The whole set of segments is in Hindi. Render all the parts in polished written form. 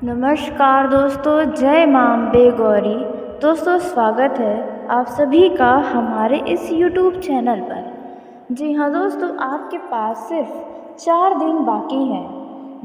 नमस्कार दोस्तों, जय मां अम्बे गौरी। दोस्तों, स्वागत है आप सभी का हमारे इस YouTube चैनल पर। जी हाँ दोस्तों, आपके पास सिर्फ 4 दिन बाकी हैं।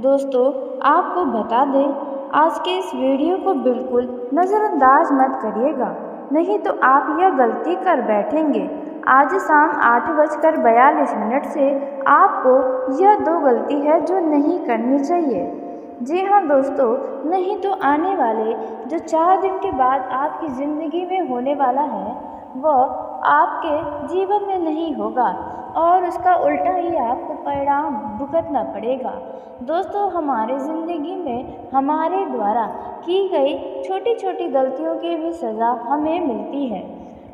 दोस्तों, आपको बता दें, आज के इस वीडियो को बिल्कुल नज़रअंदाज मत करिएगा, नहीं तो आप यह गलती कर बैठेंगे। आज शाम 8:42 से आपको यह 2 गलती है जो नहीं करनी चाहिए। जी हाँ दोस्तों, नहीं तो आने वाले जो 4 दिन के बाद आपकी ज़िंदगी में होने वाला है वह आपके जीवन में नहीं होगा और उसका उल्टा ही आपको परिणाम भुगतना पड़ेगा। दोस्तों, हमारे ज़िंदगी में हमारे द्वारा की गई छोटी छोटी गलतियों की भी सज़ा हमें मिलती है।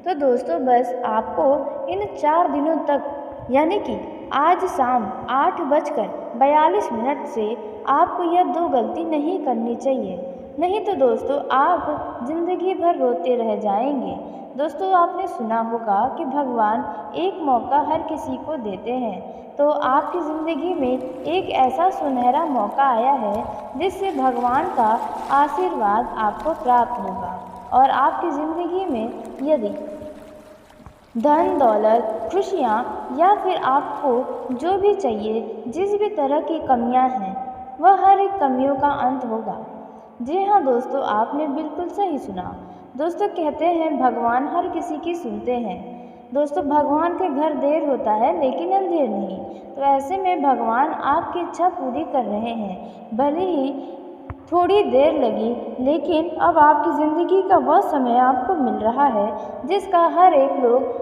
तो दोस्तों, बस आपको इन 4 दिनों तक यानी कि आज शाम 8:42 से आपको यह 2 गलती नहीं करनी चाहिए, नहीं तो दोस्तों आप ज़िंदगी भर रोते रह जाएंगे। दोस्तों, आपने सुना होगा कि भगवान एक मौका हर किसी को देते हैं, तो आपकी ज़िंदगी में एक ऐसा सुनहरा मौका आया है जिससे भगवान का आशीर्वाद आपको प्राप्त होगा और आपकी ज़िंदगी में यदि धन दौलत, खुशियाँ या फिर आपको जो भी चाहिए, जिस भी तरह की कमियाँ हैं, वह हर एक कमियों का अंत होगा। जी हाँ दोस्तों, आपने बिल्कुल सही सुना। दोस्तों, कहते हैं भगवान हर किसी की सुनते हैं। दोस्तों, भगवान के घर देर होता है लेकिन अंधेर नहीं। तो ऐसे में भगवान आपकी इच्छा पूरी कर रहे हैं। भले ही थोड़ी देर लगी, लेकिन अब आपकी ज़िंदगी का वह समय आपको मिल रहा है जिसका हर एक लोग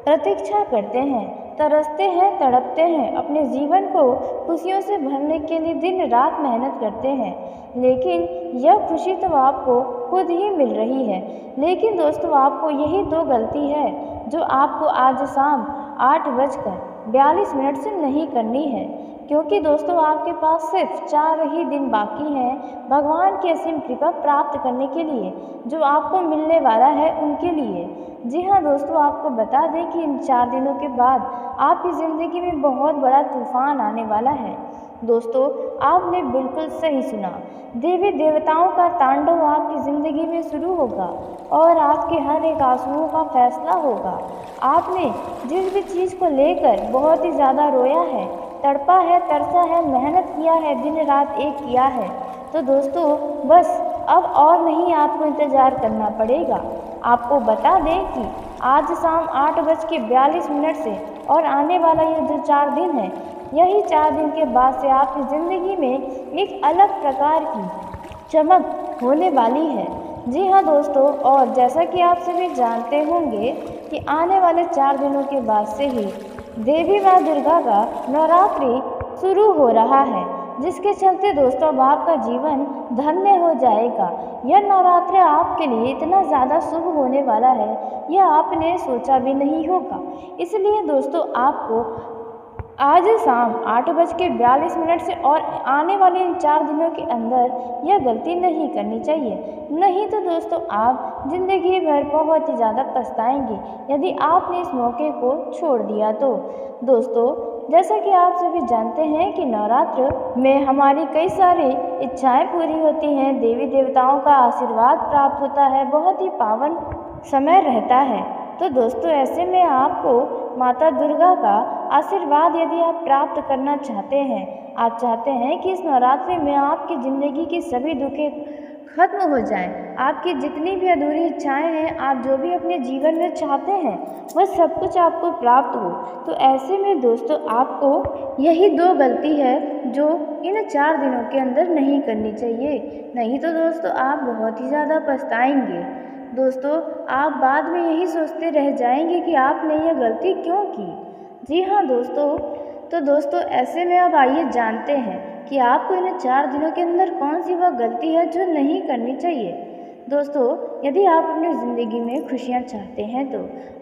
प्रतीक्षा करते हैं, तरसते हैं, तड़पते हैं, अपने जीवन को खुशियों से भरने के लिए दिन रात मेहनत करते हैं, लेकिन यह खुशी तो आपको खुद ही मिल रही है। लेकिन दोस्तों, आपको यही 2 गलती है जो आपको आज शाम 8:42 से नहीं करनी है, क्योंकि दोस्तों आपके पास सिर्फ 4 ही दिन बाकी हैं भगवान की असीम कृपा प्राप्त करने के लिए, जो आपको मिलने वाला है उनके लिए। जी हाँ दोस्तों, आपको बता दें कि इन 4 दिनों के बाद आपकी ज़िंदगी में बहुत बड़ा तूफान आने वाला है। दोस्तों, आपने बिल्कुल सही सुना। देवी देवताओं का तांडव आपकी ज़िंदगी में शुरू होगा और आपके हर एक आंसुओं का फैसला होगा। आपने जिस भी चीज़ को लेकर बहुत ही ज़्यादा रोया है, तड़पा है, तरसा है, मेहनत किया है, दिन रात एक किया है, तो दोस्तों बस अब और नहीं आपको इंतज़ार करना पड़ेगा। आपको बता दें कि आज शाम 8:42 से और आने वाला ये जो 4 दिन है, यही 4 दिन के बाद से आपकी ज़िंदगी में एक अलग प्रकार की चमक होने वाली है। जी हाँ दोस्तों, और जैसा कि आप सभी जानते होंगे कि आने वाले 4 दिनों के बाद से ही देवी माँ दुर्गा का नवरात्रि शुरू हो रहा है, जिसके चलते दोस्तों अब आपका जीवन धन्य हो जाएगा। यह नवरात्र आपके लिए इतना ज़्यादा शुभ होने वाला है, यह आपने सोचा भी नहीं होगा। इसलिए दोस्तों आपको आज शाम 8:42 से और आने वाले इन 4 दिनों के अंदर यह गलती नहीं करनी चाहिए, नहीं तो दोस्तों आप ज़िंदगी भर बहुत ही ज़्यादा पछताएंगे यदि आपने इस मौके को छोड़ दिया तो। दोस्तों, जैसा कि आप सभी जानते हैं कि नवरात्र में हमारी कई सारी इच्छाएं पूरी होती हैं, देवी देवताओं का आशीर्वाद प्राप्त होता है, बहुत ही पावन समय रहता है। तो दोस्तों, ऐसे में आपको माता दुर्गा का आशीर्वाद यदि आप प्राप्त करना चाहते हैं, आप चाहते हैं कि इस नवरात्रि में आपकी ज़िंदगी की सभी दुखें खत्म हो जाएं, आपकी जितनी भी अधूरी इच्छाएं हैं, आप जो भी अपने जीवन में चाहते हैं, वह सब कुछ आपको प्राप्त हो। तो ऐसे में दोस्तों आपको यही 2 गलती है जो इन 4 दिनों के अंदर नहीं करनी चाहिए, नहीं तो दोस्तों आप बहुत ही ज़्यादा पछताएंगे। दोस्तों, आप बाद में यही सोचते रह जाएंगे कि आपने यह गलती क्यों की। जी हाँ दोस्तों, तो दोस्तों ऐसे में अब आइए जानते हैं कि आपको इन 4 दिनों के अंदर कौन सी वह गलती है जो नहीं करनी चाहिए। दोस्तों, यदि आप अपनी ज़िंदगी में खुशियाँ चाहते हैं तो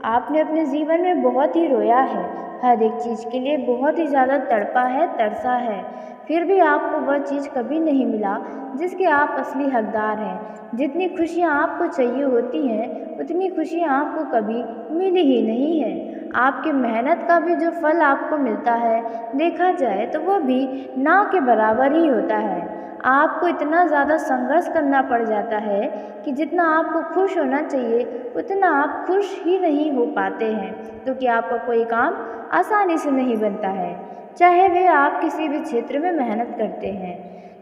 आपने अपने जीवन में बहुत ही रोया है, हर एक चीज़ के लिए बहुत ही ज़्यादा तड़पा है, तरसा है, फिर भी आपको वह चीज़ कभी नहीं मिला जिसके आप असली हकदार हैं। जितनी खुशियाँ आपको चाहिए होती हैं, उतनी खुशियाँ आपको कभी मिली ही नहीं है। आपकी मेहनत का भी जो फल आपको मिलता है, देखा जाए तो वह भी ना के बराबर ही होता है। आपको इतना ज़्यादा संघर्ष करना पड़ जाता है कि जितना आपको खुश होना चाहिए उतना आप खुश ही नहीं हो पाते हैं, क्योंकि आपका कोई काम आसानी से नहीं बनता है, चाहे वे आप किसी भी क्षेत्र में मेहनत करते हैं।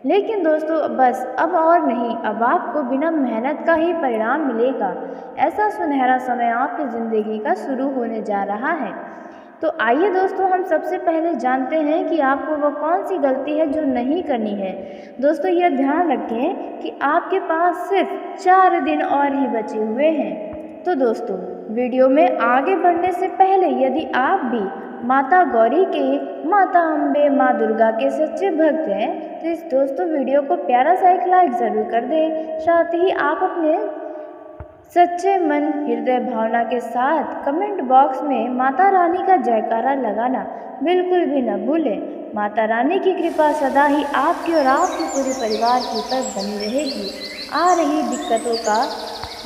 लेकिन दोस्तों बस अब और नहीं, अब आपको बिना मेहनत का ही परिणाम मिलेगा। ऐसा सुनहरा समय आपकी ज़िंदगी का शुरू होने जा रहा है। तो आइए दोस्तों हम सबसे पहले जानते हैं कि आपको वो कौन सी गलती है जो नहीं करनी है। दोस्तों यह ध्यान रखें कि आपके पास सिर्फ 4 दिन और ही बचे हुए हैं। तो दोस्तों वीडियो में आगे बढ़ने से पहले यदि आप भी माता गौरी के, माता अम्बे, माँ दुर्गा के सच्चे भक्त हैं तो इस दोस्तों वीडियो को प्यारा सा एक लाइक ज़रूर कर दें। साथ ही आप अपने सच्चे मन हृदय भावना के साथ कमेंट बॉक्स में माता रानी का जयकारा लगाना बिल्कुल भी न भूलें। माता रानी की कृपा सदा ही आपकी और आपके पूरे परिवार के ऊपर बनी रहेगी। आ रही दिक्कतों का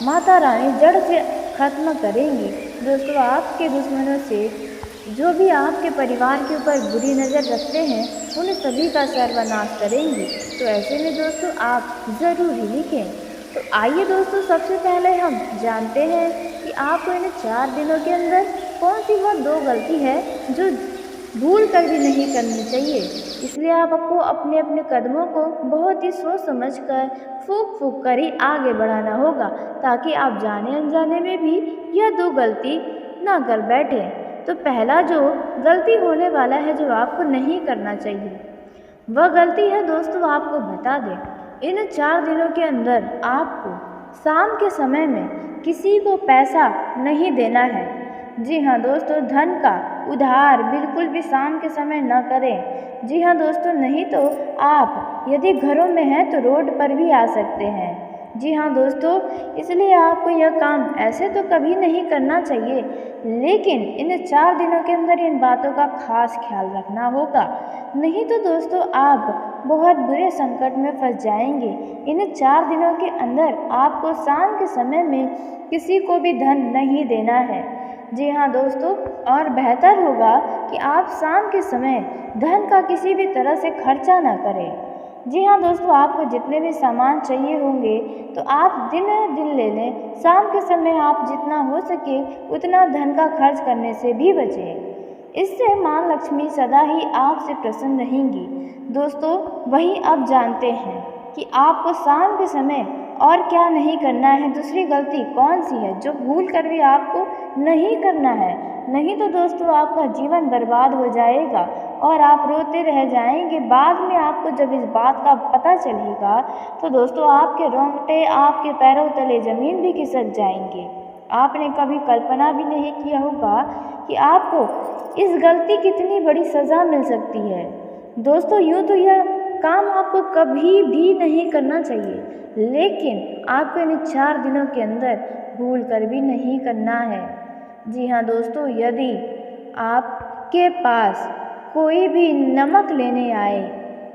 माता रानी जड़ से खत्म करेंगी। दोस्तों आपके दुश्मनों से जो भी आपके परिवार के ऊपर बुरी नज़र रखते हैं उन सभी का सर्वनाश करेंगी। तो ऐसे में दोस्तों आप ज़रूर ही लिखें। तो आइए दोस्तों सबसे पहले हम जानते हैं कि आपको इन 4 दिनों के अंदर कौन सी वह 2 गलती है जो भूल कर भी नहीं करनी चाहिए। इसलिए आपको अपने अपने कदमों को बहुत ही सोच समझ कर फूंक फूंक कर ही आगे बढ़ाना होगा, ताकि आप जाने अनजाने में भी यह 2 गलती ना कर बैठे। तो पहला जो गलती होने वाला है जो आपको नहीं करना चाहिए वह गलती है दोस्तों, आपको बता दें, इन 4 दिनों के अंदर आपको शाम के समय में किसी को पैसा नहीं देना है। जी हाँ दोस्तों, धन का उधार बिल्कुल भी शाम के समय न करें। जी हाँ दोस्तों, नहीं तो आप यदि घरों में हैं तो रोड पर भी आ सकते हैं। जी हाँ दोस्तों, इसलिए आपको यह काम ऐसे तो कभी नहीं करना चाहिए, लेकिन इन 4 दिनों के अंदर इन बातों का खास ख्याल रखना होगा, नहीं तो दोस्तों आप बहुत बुरे संकट में फंस जाएंगे। इन 4 दिनों के अंदर आपको शाम के समय में किसी को भी धन नहीं देना है। जी हाँ दोस्तों, और बेहतर होगा कि आप शाम के समय धन का किसी भी तरह से खर्चा ना करें। जी हाँ दोस्तों, आपको जितने भी सामान चाहिए होंगे तो आप दिन ले लें। शाम के समय आप जितना हो सके उतना धन का खर्च करने से भी बचें। इससे माँ लक्ष्मी सदा ही आपसे प्रसन्न रहेंगी। दोस्तों वहीं अब जानते हैं कि आपको शाम के समय और क्या नहीं करना है। दूसरी गलती कौन सी है जो भूल कर भी आपको नहीं करना है, नहीं तो दोस्तों आपका जीवन बर्बाद हो जाएगा और आप रोते रह जाएंगे। बाद में आपको जब इस बात का पता चलेगा तो दोस्तों आपके रोंगटे, आपके पैरों तले ज़मीन भी खिसक जाएंगे। आपने कभी कल्पना भी नहीं किया होगा कि आपको इस गलती की कितनी बड़ी सज़ा मिल सकती है। दोस्तों यूँ तो यह काम आपको कभी भी नहीं करना चाहिए, लेकिन आपको इन 4 दिनों के अंदर भूल कर भी नहीं करना है। जी हाँ दोस्तों, यदि आपके पास कोई भी नमक लेने आए,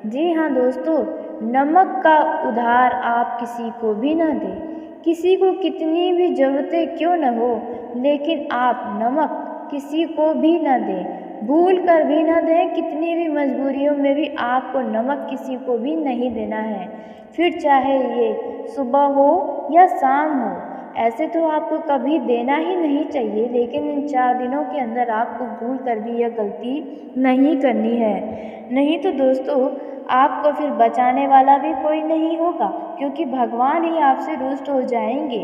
जी हाँ दोस्तों, नमक का उधार आप किसी को भी ना दें। किसी को कितनी भी ज़रूरतें क्यों न हो, लेकिन आप नमक किसी को भी ना दें, भूल कर भी ना दें। कितनी भी मजबूरियों में भी आपको नमक किसी को भी नहीं देना है, फिर चाहे ये सुबह हो या शाम हो। ऐसे तो आपको कभी देना ही नहीं चाहिए, लेकिन इन 4 दिनों के अंदर आपको भूल कर भी यह गलती नहीं करनी है। नहीं तो दोस्तों आपको फिर बचाने वाला भी कोई नहीं होगा, क्योंकि भगवान ही आपसे रुष्ट हो जाएंगे।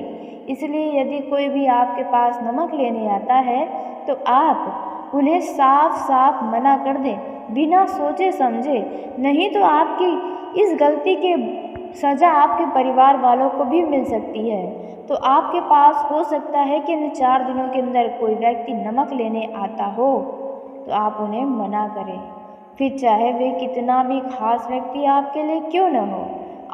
इसलिए यदि कोई भी आपके पास नमक लेने आता है तो आप उन्हें साफ साफ मना कर दें, बिना सोचे समझे। नहीं तो आपकी इस गलती के सज़ा आपके परिवार वालों को भी मिल सकती है। तो आपके पास हो सकता है कि इन 4 दिनों के अंदर कोई व्यक्ति नमक लेने आता हो तो आप उन्हें मना करें, फिर चाहे वे कितना भी खास व्यक्ति आपके लिए क्यों न हो।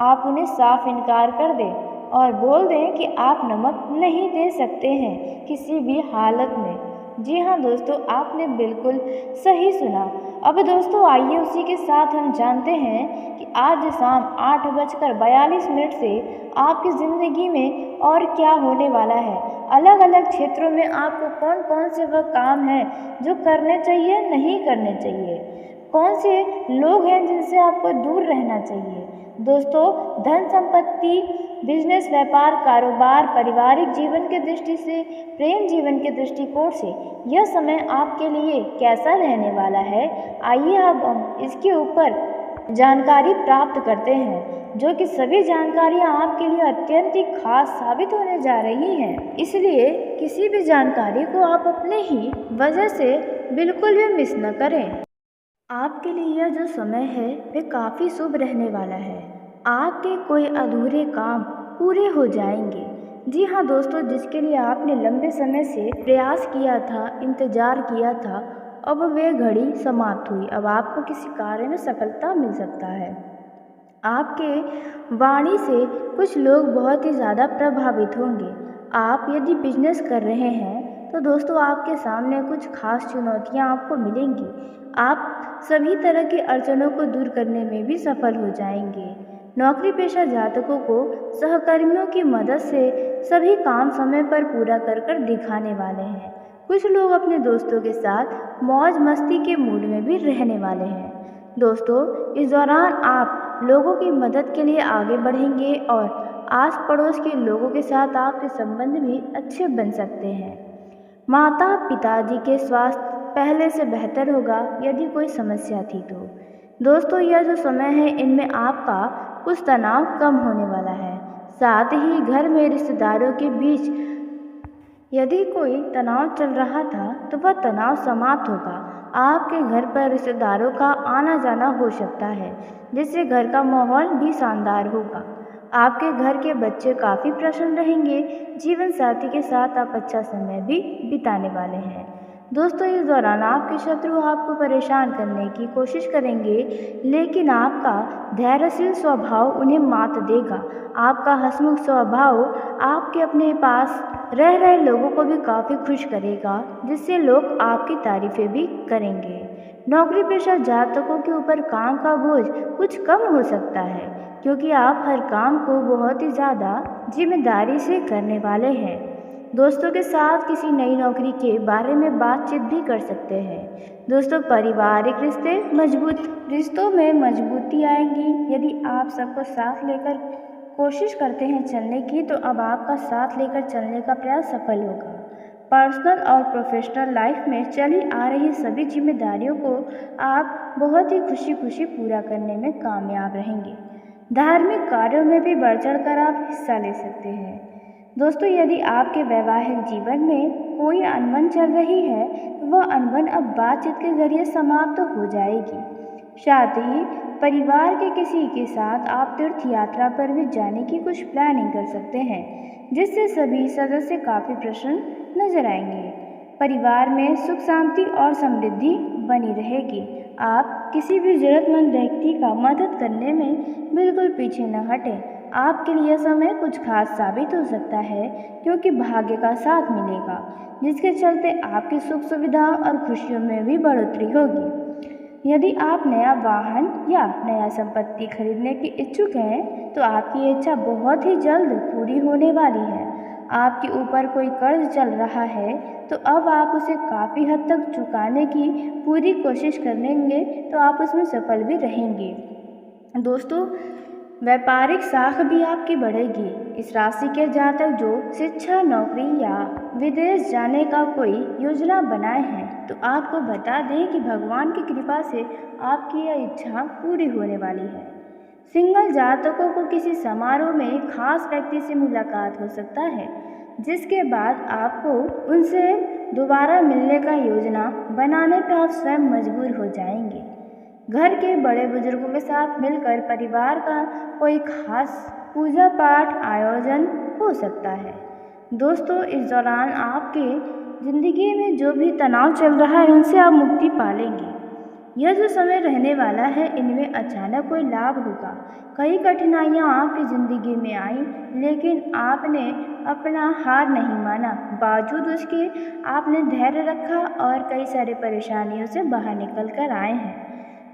आप उन्हें साफ इनकार कर दें और बोल दें कि आप नमक नहीं दे सकते हैं किसी भी हालत में। जी हाँ दोस्तों, आपने बिल्कुल सही सुना। अब दोस्तों आइए उसी के साथ हम जानते हैं कि आज शाम 8:42 से आपकी ज़िंदगी में और क्या होने वाला है। अलग अलग क्षेत्रों में आपको कौन कौन से वह काम हैं जो करने चाहिए, नहीं करने चाहिए, कौन से लोग हैं जिनसे आपको दूर रहना चाहिए। दोस्तों, धन संपत्ति, बिजनेस, व्यापार, कारोबार, पारिवारिक जीवन के दृष्टि से, प्रेम जीवन के दृष्टिकोण से यह समय आपके लिए कैसा रहने वाला है, आइए अब हम इसके ऊपर जानकारी प्राप्त करते हैं, जो कि सभी जानकारियाँ आपके लिए अत्यंत ही खास साबित होने जा रही हैं। इसलिए किसी भी जानकारी को आप अपने ही वजह से बिल्कुल भी मिस न करें। आपके लिए यह जो समय है वह काफ़ी शुभ रहने वाला है। आपके कोई अधूरे काम पूरे हो जाएंगे। जी हाँ दोस्तों, जिसके लिए आपने लंबे समय से प्रयास किया था, इंतज़ार किया था, अब वह घड़ी समाप्त हुई। अब आपको किसी कार्य में सफलता मिल सकता है। आपके वाणी से कुछ लोग बहुत ही ज़्यादा प्रभावित होंगे। आप यदि बिजनेस कर रहे हैं तो दोस्तों आपके सामने कुछ खास चुनौतियां आपको मिलेंगी। आप सभी तरह की अड़चनों को दूर करने में भी सफल हो जाएंगे। नौकरी पेशा जातकों को सहकर्मियों की मदद से सभी काम समय पर पूरा कर कर दिखाने वाले हैं। कुछ लोग अपने दोस्तों के साथ मौज मस्ती के मूड में भी रहने वाले हैं। दोस्तों, इस दौरान आप लोगों की मदद के लिए आगे बढ़ेंगे और आस पड़ोस के लोगों के साथ आपके संबंध भी अच्छे बन सकते हैं। माता पिताजी के स्वास्थ्य पहले से बेहतर होगा यदि कोई समस्या थी तो। दोस्तों, यह जो समय है इनमें आपका कुछ तनाव कम होने वाला है। साथ ही घर में रिश्तेदारों के बीच यदि कोई तनाव चल रहा था तो वह तनाव समाप्त होगा। आपके घर पर रिश्तेदारों का आना जाना हो सकता है, जिससे घर का माहौल भी शानदार होगा। आपके घर के बच्चे काफ़ी प्रसन्न रहेंगे। जीवन साथी के साथ आप अच्छा समय भी बिताने वाले हैं। दोस्तों, इस दौरान आपके शत्रु आपको परेशान करने की कोशिश करेंगे, लेकिन आपका धैर्यशील स्वभाव उन्हें मात देगा। आपका हंसमुख स्वभाव आपके अपने पास रह रहे लोगों को भी काफ़ी खुश करेगा, जिससे लोग आपकी तारीफें भी करेंगे। नौकरी पेशा जातकों के ऊपर काम का बोझ कुछ कम हो सकता है, क्योंकि आप हर काम को बहुत ही ज़्यादा जिम्मेदारी से करने वाले हैं। दोस्तों के साथ किसी नई नौकरी के बारे में बातचीत भी कर सकते हैं। दोस्तों, पारिवारिक रिश्तों में मजबूती आएगी। यदि आप सबको साथ लेकर कोशिश करते हैं चलने की, तो अब आपका साथ लेकर चलने का प्रयास सफल होगा। पर्सनल और प्रोफेशनल लाइफ में चली आ रही सभी जिम्मेदारियों को आप बहुत ही खुशी खुशी पूरा करने में कामयाब रहेंगे। धार्मिक कार्यों में भी बढ़ चढ़ कर आप हिस्सा ले सकते हैं। दोस्तों, यदि आपके वैवाहिक जीवन में कोई अनबन चल रही है तो वह अनबन अब बातचीत के जरिए समाप्त हो जाएगी। साथ ही परिवार के किसी के साथ आप तीर्थ यात्रा पर भी जाने की कुछ प्लानिंग कर सकते हैं, जिससे सभी सदस्य काफ़ी प्रसन्न नजर आएंगे। परिवार में सुख शांति और समृद्धि बनी रहेगी। आप किसी भी जरूरतमंद व्यक्ति का मदद करने में बिल्कुल पीछे न हटें। आपके लिए समय कुछ खास साबित हो सकता है, क्योंकि भाग्य का साथ मिलेगा, जिसके चलते आपकी सुख सुविधा और खुशियों में भी बढ़ोतरी होगी। यदि आप नया वाहन या नया संपत्ति खरीदने के इच्छुक हैं तो आपकी इच्छा बहुत ही जल्द पूरी होने वाली है। आपके ऊपर कोई कर्ज चल रहा है तो अब आप उसे काफ़ी हद तक चुकाने की पूरी कोशिश करेंगे तो आप उसमें सफल भी रहेंगे। दोस्तों, व्यापारिक साख भी आपकी बढ़ेगी। इस राशि के जातक जो शिक्षा, नौकरी या विदेश जाने का कोई योजना बनाए हैं तो आपको बता दें कि भगवान की कृपा से आपकी यह इच्छा पूरी होने वाली है। सिंगल जातकों को किसी समारोह में खास व्यक्ति से मुलाकात हो सकता है, जिसके बाद आपको उनसे दोबारा मिलने का योजना बनाने पर आप स्वयं मजबूर हो जाएंगे। घर के बड़े बुजुर्गों के साथ मिलकर परिवार का कोई खास पूजा पाठ आयोजन हो सकता है। दोस्तों, इस दौरान आपके ज़िंदगी में जो भी तनाव चल रहा है उनसे आप मुक्ति पा लेंगे। यह जो समय रहने वाला है इनमें अचानक कोई लाभ होगा। कई कठिनाइयाँ आपकी ज़िंदगी में आई, लेकिन आपने अपना हार नहीं माना। बावजूद उसके आपने धैर्य रखा और कई सारी परेशानियों से बाहर निकल कर आए हैं।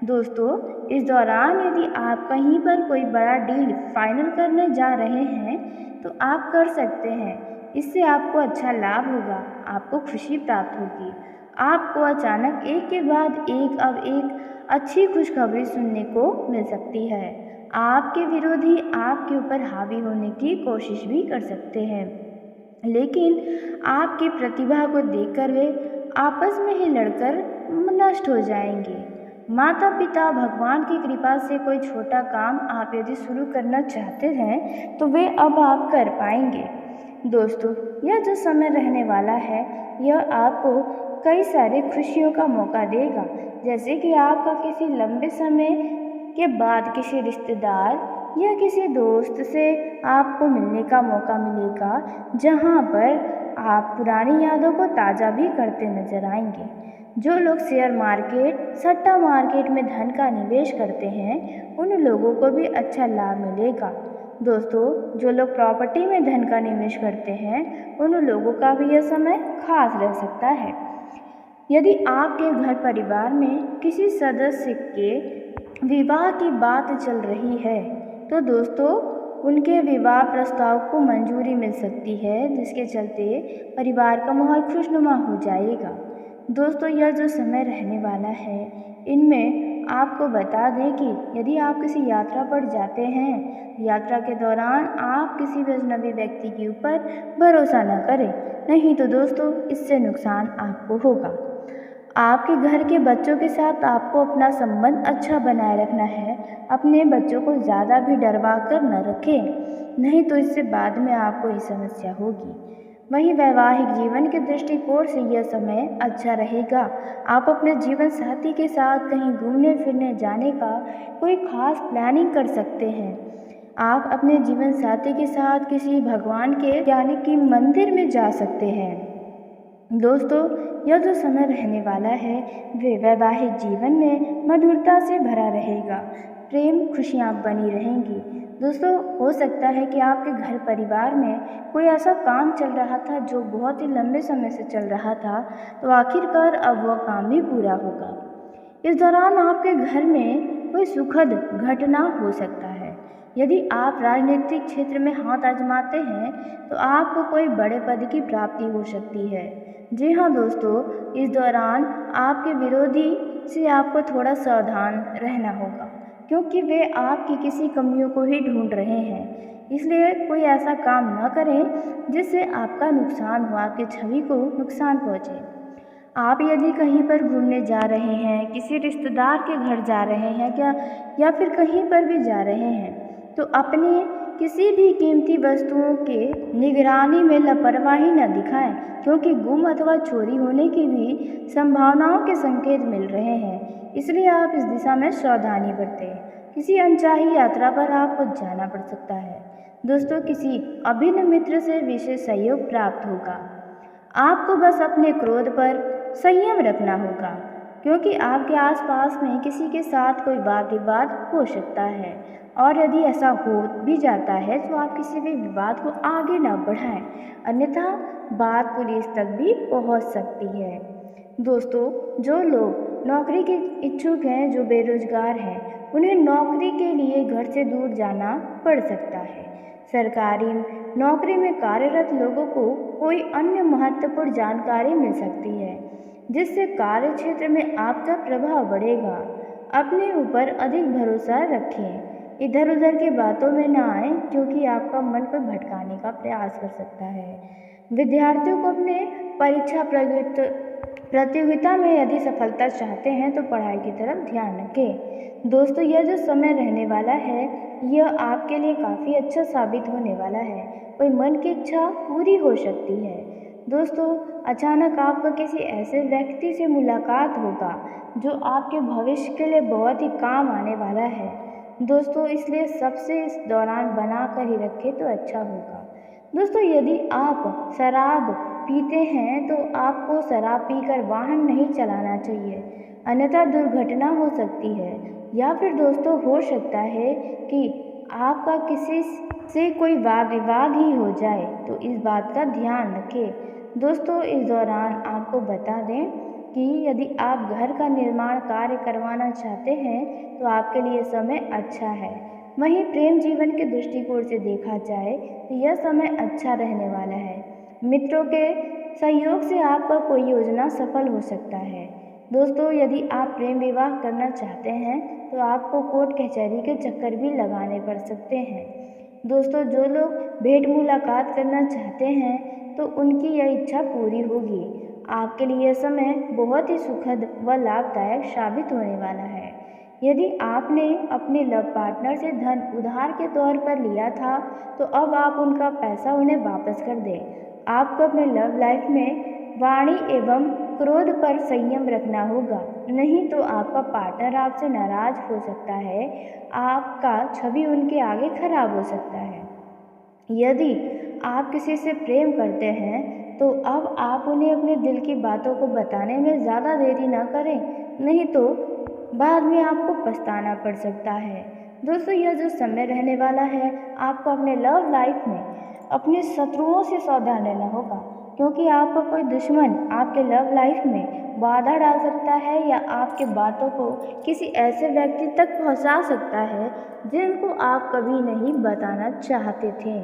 दोस्तों, इस दौरान यदि आप कहीं पर कोई बड़ा डील फाइनल करने जा रहे हैं तो आप कर सकते हैं। इससे आपको अच्छा लाभ होगा, आपको खुशी प्राप्त होगी। आपको अचानक एक के बाद एक अब एक अच्छी खुशखबरी सुनने को मिल सकती है। आपके विरोधी आपके ऊपर हावी होने की कोशिश भी कर सकते हैं, लेकिन आपकी प्रतिभा को देखकर वे आपस में ही लड़कर नष्ट हो जाएंगे। माता पिता भगवान की कृपा से कोई छोटा काम आप यदि शुरू करना चाहते हैं तो वे अब आप कर पाएंगे। दोस्तों, यह जो समय रहने वाला है यह आपको कई सारी खुशियों का मौका देगा, जैसे कि आपका किसी लंबे समय के बाद किसी रिश्तेदार या किसी दोस्त से आपको मिलने का मौका मिलेगा, जहां पर आप पुरानी यादों को ताज़ा भी करते नजर आएंगे। जो लोग शेयर मार्केट, सट्टा मार्केट में धन का निवेश करते हैं उन लोगों को भी अच्छा लाभ मिलेगा। दोस्तों, जो लोग प्रॉपर्टी में धन का निवेश करते हैं उन लोगों का भी यह समय खास रह सकता है। यदि आपके घर परिवार में किसी सदस्य के विवाह की बात चल रही है तो दोस्तों उनके विवाह प्रस्ताव को मंजूरी मिल सकती है, जिसके चलते परिवार का माहौल खुशनुमा हो जाएगा। दोस्तों, यह जो समय रहने वाला है इनमें आपको बता दें कि यदि आप किसी यात्रा पर जाते हैं, यात्रा के दौरान आप किसी भी अजनबी व्यक्ति के ऊपर भरोसा न करें, नहीं तो दोस्तों इससे नुकसान आपको होगा। आपके घर के बच्चों के साथ आपको अपना संबंध अच्छा बनाए रखना है। अपने बच्चों को ज़्यादा भी डरवा कर न रखें, नहीं तो इससे बाद में आपको ही समस्या होगी। वहीं वैवाहिक जीवन के दृष्टिकोण से यह समय अच्छा रहेगा। आप अपने जीवन साथी के साथ कहीं घूमने फिरने जाने का कोई खास प्लानिंग कर सकते हैं। आप अपने जीवन साथी के साथ किसी भगवान के यानी कि मंदिर में जा सकते हैं। दोस्तों, यह जो समय रहने वाला है वे वैवाहिक जीवन में मधुरता से भरा रहेगा। प्रेम खुशियाँ बनी रहेंगी। दोस्तों, हो सकता है कि आपके घर परिवार में कोई ऐसा काम चल रहा था जो बहुत ही लंबे समय से चल रहा था, तो आखिरकार अब वह काम भी पूरा होगा। इस दौरान आपके घर में कोई सुखद घटना हो सकता है। यदि आप राजनीतिक क्षेत्र में हाथ आजमाते हैं तो आपको कोई बड़े पद की प्राप्ति हो सकती है। जी हाँ दोस्तों, इस दौरान आपके विरोधी से आपको थोड़ा सावधान रहना होगा, क्योंकि वे आपकी किसी कमियों को ही ढूंढ रहे हैं। इसलिए कोई ऐसा काम न करें जिससे आपका नुकसान हो, आपकी छवि को नुकसान पहुँचे। आप यदि कहीं पर घूमने जा रहे हैं, किसी रिश्तेदार के घर जा रहे हैं क्या, या फिर कहीं पर भी जा रहे हैं, तो अपनी किसी भी कीमती वस्तुओं के निगरानी में लापरवाही न दिखाएं, क्योंकि गुम अथवा चोरी होने की भी संभावनाओं के संकेत मिल रहे हैं। इसलिए आप इस दिशा में सावधानी बरतें। किसी अनचाही यात्रा पर आपको जाना पड़ सकता है। दोस्तों, किसी अभिन्न मित्र से विशेष सहयोग प्राप्त होगा। आपको बस अपने क्रोध पर संयम रखना होगा, क्योंकि आपके आसपास में किसी के साथ कोई वाद विवाद हो सकता है, और यदि ऐसा हो भी जाता है तो आप किसी भी विवाद को आगे न बढ़ाएं, अन्यथा बात पुलिस तक भी पहुंच सकती है। दोस्तों, जो लोग नौकरी के इच्छुक हैं, जो बेरोजगार हैं, उन्हें नौकरी के लिए घर से दूर जाना पड़ सकता है। सरकारी नौकरी में कार्यरत लोगों को कोई अन्य महत्वपूर्ण जानकारी मिल सकती है, जिससे कार्य क्षेत्र में आपका प्रभाव बढ़ेगा। अपने ऊपर अधिक भरोसा रखें, इधर उधर की बातों में ना आए, क्योंकि आपका मन को भटकाने का प्रयास कर सकता है। विद्यार्थियों को अपने परीक्षा प्रतियोगिता में यदि सफलता चाहते हैं तो पढ़ाई की तरफ ध्यान रखें। दोस्तों, यह जो समय रहने वाला है यह आपके लिए काफ़ी अच्छा साबित होने वाला है। कोई मन की इच्छा पूरी हो सकती है। दोस्तों, अचानक आपका किसी ऐसे व्यक्ति से मुलाकात होगा जो आपके भविष्य के लिए बहुत ही काम आने वाला है। दोस्तों, इसलिए सबसे इस दौरान बना कर ही रखें तो अच्छा होगा। दोस्तों, यदि आप शराब पीते हैं तो आपको शराब पीकर वाहन नहीं चलाना चाहिए, अन्यथा दुर्घटना हो सकती है। या फिर दोस्तों, हो सकता है कि आपका किसी से कोई वाद विवाद ही हो जाए, तो इस बात का ध्यान रखें। दोस्तों, इस दौरान आपको बता दें कि यदि आप घर का निर्माण कार्य करवाना चाहते हैं तो आपके लिए समय अच्छा है। वहीं प्रेम जीवन के दृष्टिकोण से देखा जाए तो यह समय अच्छा रहने वाला है। मित्रों के सहयोग से आपका कोई योजना सफल हो सकता है। दोस्तों, यदि आप प्रेम विवाह करना चाहते हैं तो आपको कोर्ट कचहरी के चक्कर भी लगाने पड़ सकते हैं। दोस्तों, जो लोग भेंट मुलाकात करना चाहते हैं तो उनकी यह इच्छा पूरी होगी। आपके लिए यह समय बहुत ही सुखद व लाभदायक साबित होने वाला है। यदि आपने अपने लव पार्टनर से धन उधार के तौर पर लिया था तो अब आप उनका पैसा उन्हें वापस कर दें। आपको अपने लव लाइफ में वाणी एवं क्रोध पर संयम रखना होगा, नहीं तो आपका पार्टनर आपसे नाराज हो सकता है, आपका छवि उनके आगे खराब हो सकता है। यदि आप किसी से प्रेम करते हैं तो अब आप उन्हें अपने दिल की बातों को बताने में ज़्यादा देरी न करें, नहीं तो बाद में आपको पछताना पड़ सकता है। दोस्तों, यह जो समय रहने वाला है, आपको अपने लव लाइफ में अपने शत्रुओं से सावधान रहना होगा, क्योंकि आपका कोई दुश्मन आपके लव लाइफ में बाधा डाल सकता है या आपके बातों को किसी ऐसे व्यक्ति तक पहुंचा सकता है जिनको आप कभी नहीं बताना चाहते थे।